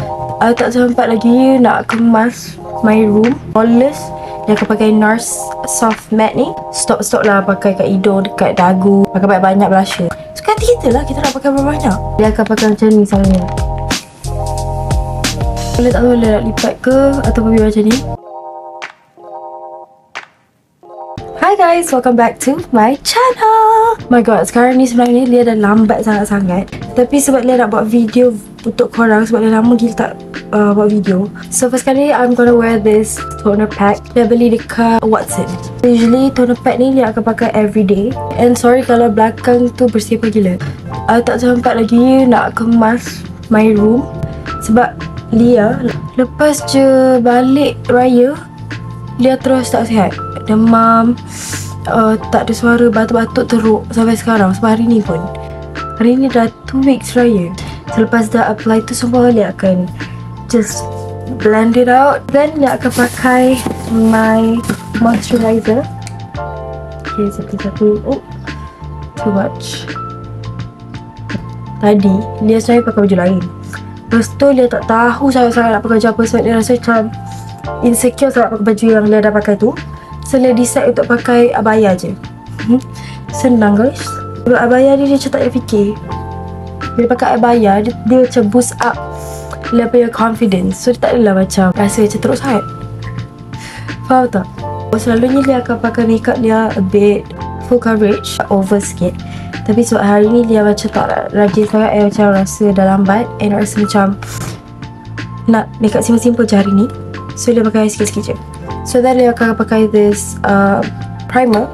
Tak sempat lagi nak kemas my room. Flawless. Dia akan pakai NARS soft matte ni. Stop lah pakai kat hidung, dekat dagu. Pakai banyak-banyak blusher. Suka hati kita lah kita nak pakai berapa banyak. Dia akan pakai macam ni misalnya. Boleh tak tahu boleh nak lipat ke ataupun biar macam ni. Hi guys, welcome back to my channel. My god, sekarang ni sebenarnya Lia dah lambat sangat-sangat. Tapi sebab Lia nak buat video untuk korang, sebab Lia lama gila tak buat video. So first kali I'm gonna wear this toner pack. Lia beli dekat Watson. Usually toner pack ni Lia akan pakai everyday. And sorry kalau belakang tu bersepah gila. Tak sempat lagi nak kemas my room. Sebab Lia lepas je balik raya, Lia terus tak sihat. Demam, tak ada suara, batuk-batuk teruk sampai sekarang. Sebab hari ni pun, hari ni dah 2 weeks raya. Selepas dah apply tu semua, Lia akan just blend it out. Then Lia akan pakai my moisturizer. Okay, satu-satu. Oh, too much. Tadi Lia sebenarnya pakai baju lain. Lepas tu Lia tak tahu sangat-sangat nak pakai baju apa. Sebab Lia rasa macam insecure sangat pakai baju yang Lia dah pakai tu. So Lia decide untuk pakai abaya je. Senang guys. Sebab abaya ni dia macam tak payah fikir. Bila pakai abaya, dia macam boost up Lia punya confidence. So dia tak adalah macam rasa macam teruk sangat. Faham tak? Selalunya Lia akan pakai makeup Lia a bit full coverage, over sikit. Tapi sebab hari ni Lia macam tak rajin sangat, macam rasa dah lambat. And rasa macam nak makeup simple-simple je hari ni. So Lia pakai sikit-sikit je. So then Lia akan pakai this primer.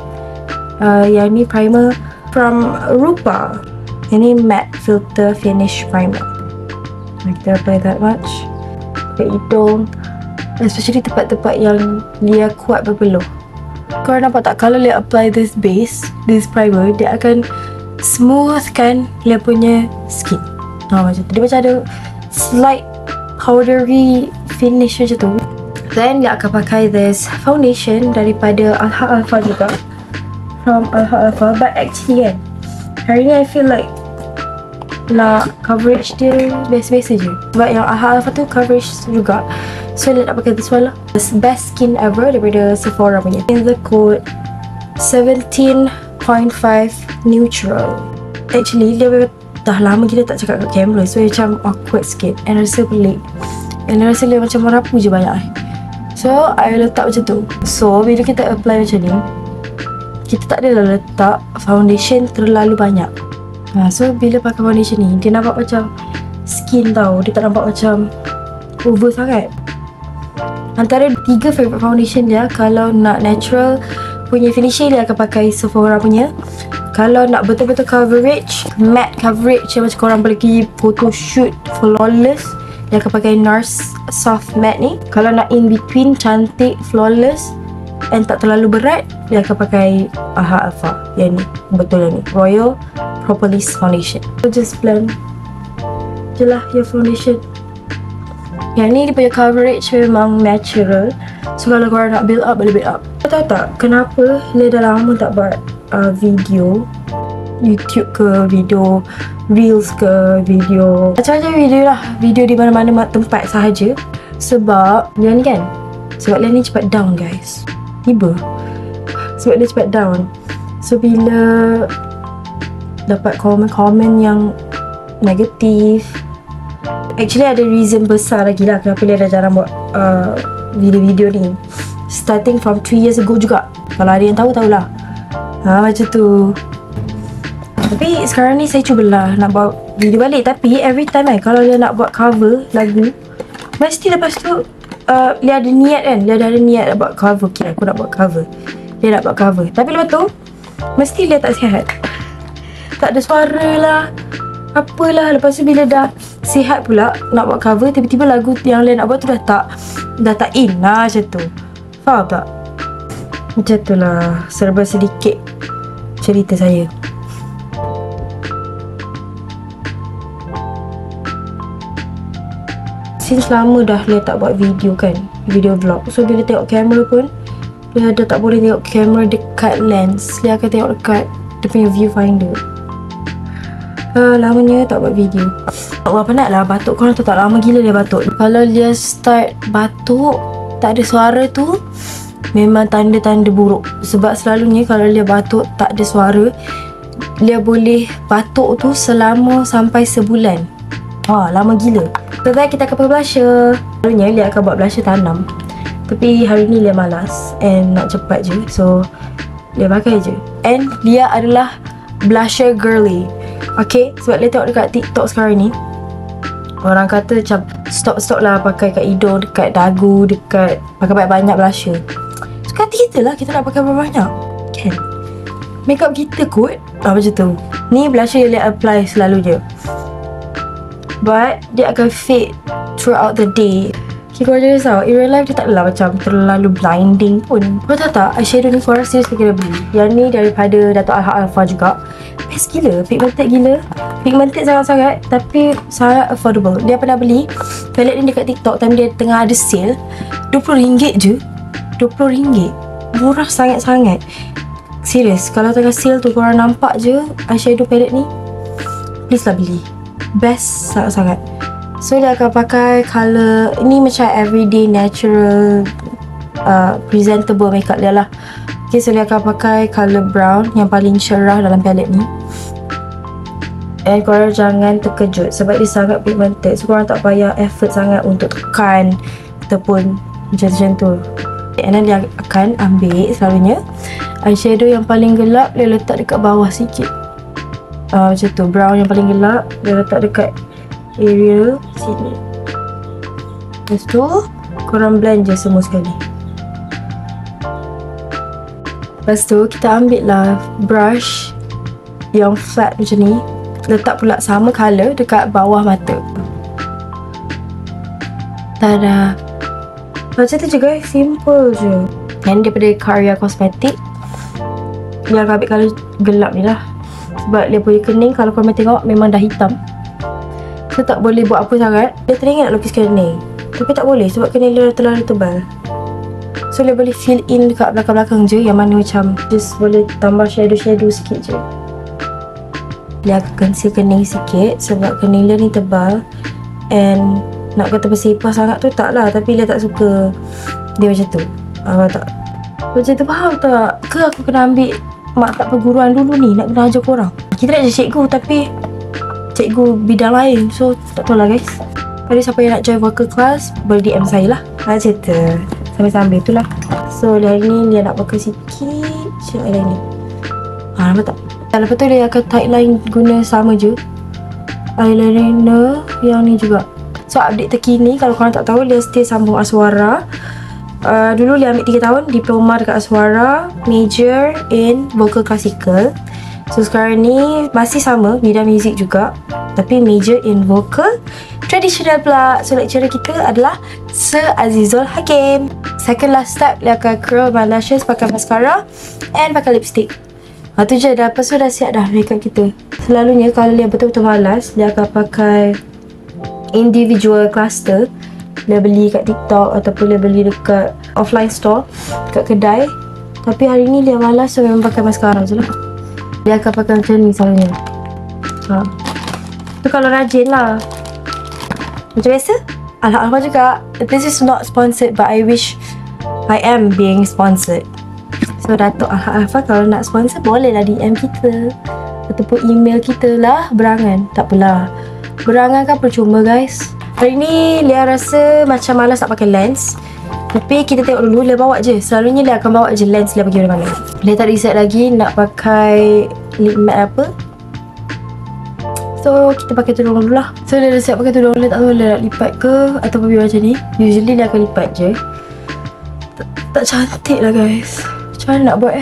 Yang ni primer from Rupa. Ini matte filter finish primer. Kita apply that much ke hidung, especially tempat-tempat yang Lia kuat berpeluh. Korang nampak tak, kalau Lia apply this base, this primer, dia akan smoothkan Lia punya skin. Macam tu. Dia macam ada slight powdery finish macam tu. Then Lia akan pakai this foundation daripada Alha Alfa juga. From Alha Alfa. But actually kan, hari ni I feel like nak coverage dia biasa-biasa je. Sebab yang Alha Alfa tu coverage juga. So Lia nak pakai this one lah. The best skin ever daripada Sephora punya. In the code 17.5 neutral. Actually Lia dah lama gila tak cakap kat kamera. So macam awkward sikit. And rasa pelik. And rasa Lia macam merapu je banyak. So I letak macam tu. So bila kita apply macam ni, kita tak adalah letak foundation terlalu banyak. So bila pakai foundation ni, dia nampak macam skin tau. Dia tak nampak macam over sangat. Antara 3 favourite foundation dia, kalau nak natural punya finishing, dia akan pakai Sephora punya. Kalau nak betul-betul coverage, matte coverage yang macam korang boleh pergi photoshoot flawless, dia akan pakai NARS soft matte ni. Kalau nak in between, cantik, flawless and tak terlalu berat, dia akan pakai Alha Alfa. Yang ni, betul yang ni, Royal Propolis Foundation. So just blend je lah your foundation. Yang ni dia punya coverage memang natural. So kalau korang nak build up, boleh build up. Tahu tak kenapa Lia dah lama tak buat video YouTube ke, video Reels ke, video macam-macam video lah. Video di mana-mana tempat sahaja. Sebab Lia ni kan, sebab Lia ni cepat down guys. Tiba sebab Lia cepat down. So bila dapat komen-komen yang negatif, actually ada reason besar lagi lah kenapa Lia dah jarang buat video-video ni. Starting from 3 years ago juga. Kalau ada yang tahu, tahulah. Macam tu. Tapi sekarang ni saya cubalah nak buat video balik. Tapi every time kan, kalau Lia nak buat cover lagu, mesti lepas tu Lia ada niat kan. Lia dah ada niat nak buat cover. Okay, aku nak buat cover. Lia nak buat cover. Tapi lepas tu mesti Lia tak sihat. Tak ada suara lah, apalah. Lepas tu bila dah sihat pula nak buat cover, tiba-tiba lagu yang Lia nak buat tu dah tak in lah. Macam tu. Faham tak? Macam tu lah serba sedikit cerita saya. Since lama dah Lia tak buat video kan, video vlog. So bila tengok kamera pun, Lia dah tak boleh tengok kamera dekat lens. Lia akan tengok dekat dia punya viewfinder. Lamanya tak buat video. Wah penat lah batuk. Korang tahu tak, lama gila dia batuk. Kalau dia start batuk tak ada suara tu, memang tanda-tanda buruk. Sebab selalunya kalau dia batuk tak ada suara, dia boleh batuk tu selama sampai sebulan. Lama gila. Setelah kita akan pakai blusher. Selalunya dia akan buat blusher tanam, tapi hari ni dia malas and nak cepat je, so dia pakai je. And dia adalah blusher girly. Okay, sebab dia tengok dekat TikTok sekarang ni, orang kata macam stop lah pakai kat hidung, dekat dagu, dekat pakai banyak blusher. Suka hati kita lah, kita nak pakai banyak kan, makeup kita kot. Macam tu. Ni blusher yang dia apply selalu je, but dia akan fade throughout the day. Okay, korang jangan risau, in real life dia tak adalah macam terlalu blinding pun. Korang tahu tak, eyeshadow ni korang serius kena beli. Yang ni daripada Dato' Alfa juga. Best gila, pigmented gila. Pigmented sangat-sangat, tapi sangat affordable. Dia pernah beli palette ni dekat TikTok, time dia tengah ada sale, RM20 je. RM20. Murah sangat-sangat. Serius, kalau tengah sale tu korang nampak je eyeshadow palette ni, please lah beli. Best sangat-sangat. So dia akan pakai colour, ini macam everyday natural presentable makeup dia lah. Okay, so dia akan pakai colour brown yang paling cerah dalam palette ni. And korang jangan terkejut sebab dia sangat pigmented, so korang tak payah effort sangat untuk tekan ataupun macam tu. And then dia akan ambil selalunya eyeshadow yang paling gelap, dia letak dekat bawah sikit. Macam tu, brown yang paling gelap dia letak dekat area sini. Lepas tu korang blend je semua sekali. Lepas tu kita ambil lah brush yang flat macam ni, letak pula sama colour dekat bawah mata. Tada. Macam tu je guys, simple je. Yang daripada Karya Cosmetic, dia akan ambil colour gelap ni lah, sebab dia punya kening kalau korang tengok memang dah hitam. So tak boleh buat apa sangat. Dia teringat nak lukis kening, tapi tak boleh sebab kening dia terlalu tebal. So dia boleh fill in dekat belakang-belakang je, yang mana macam just boleh tambah shadow-shadow sikit je. Dia akan conceal kening sikit sebab kening dia ni tebal. And nak kata bersepah sangat tu tak lah, tapi dia tak suka dia macam tu. Faham tak? Macam tu, faham tak? Ke aku kena ambil mak tak perguruan dulu ni nak kena ajar korang? Kita nak jadi cikgu tapi cikgu bidang lain, so tak tahu lah guys. Kalau siapa yang nak join vocal class, boleh DM saya lah. Macam tu, sambil-sambil tu lah. So hari ni dia nak pakai sikit je eyeliner. Nampak tak? Dan lepas tu dia akan tightline guna sama je eyeliner yang ni juga. So update terkini, kalau korang tak tahu, dia still sambung Aswara. Dulu dia ambil 3 tahun diploma dekat Aswara, major in vocal classical. So sekarang ni masih sama bidang muzik juga, tapi major in vocal traditional pula. So lecturer kita adalah Sir Azizul Hakim. Second last step, dia akan curl my lashes pakai mascara and pakai lipstick. Tu je dah, lepas tu dah siap dah makeup kita. Selalunya kalau dia betul-betul malas, dia akan pakai individual cluster. Dia beli kat TikTok ataupun dia beli dekat offline store, dekat kedai. Tapi hari ni dia malas, so memang pakai mascara je lah. Dia akan pakai macam ni selalunya. Tu kalau rajin lah. Macam biasa, Alhamdulillah juga. This is not sponsored, but I wish I am being sponsored. So Dato' Alfa kalau nak sponsor, boleh lah DM kita ataupun email kita lah. Berangan, tak apalah. Berangan kan percuma guys. Hari ni Lia rasa macam malas nak pakai lens, tapi kita tengok dulu. Dia bawa je, selalunya dia akan bawa je lens dia pergi mana-mana. Dia tak decide lagi nak pakai lip matte apa, so kita pakai tudung dulu lah. So dia dah siap pakai tudung, dia tak tahu dia nak lipat ke ataupun biar macam ni. Usually dia akan lipat je. Tak cantik lah guys. Macam mana nak buat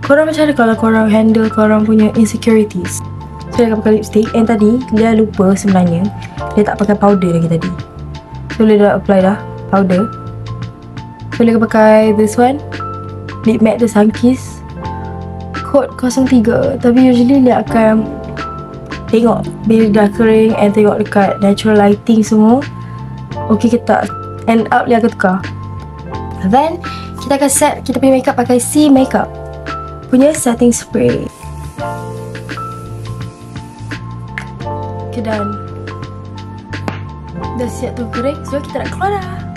Korang macam mana kalau korang handle korang punya insecurities? So dia akan pakai lipstick. And tadi dia lupa sebenarnya, dia tak pakai powder lagi tadi. So dia dah apply dah powder. So dia akan pakai this one, lip matte The Sunkiss Code 03. Tapi usually dia akan tengok bila dah kering and tengok dekat natural lighting semua okay ke tak. End up dia akan tukar. Then kita akan set kita punya makeup pakai C Makeup punya setting spray. Okay, dan dah siap tu kering. So kita nak keluar dah.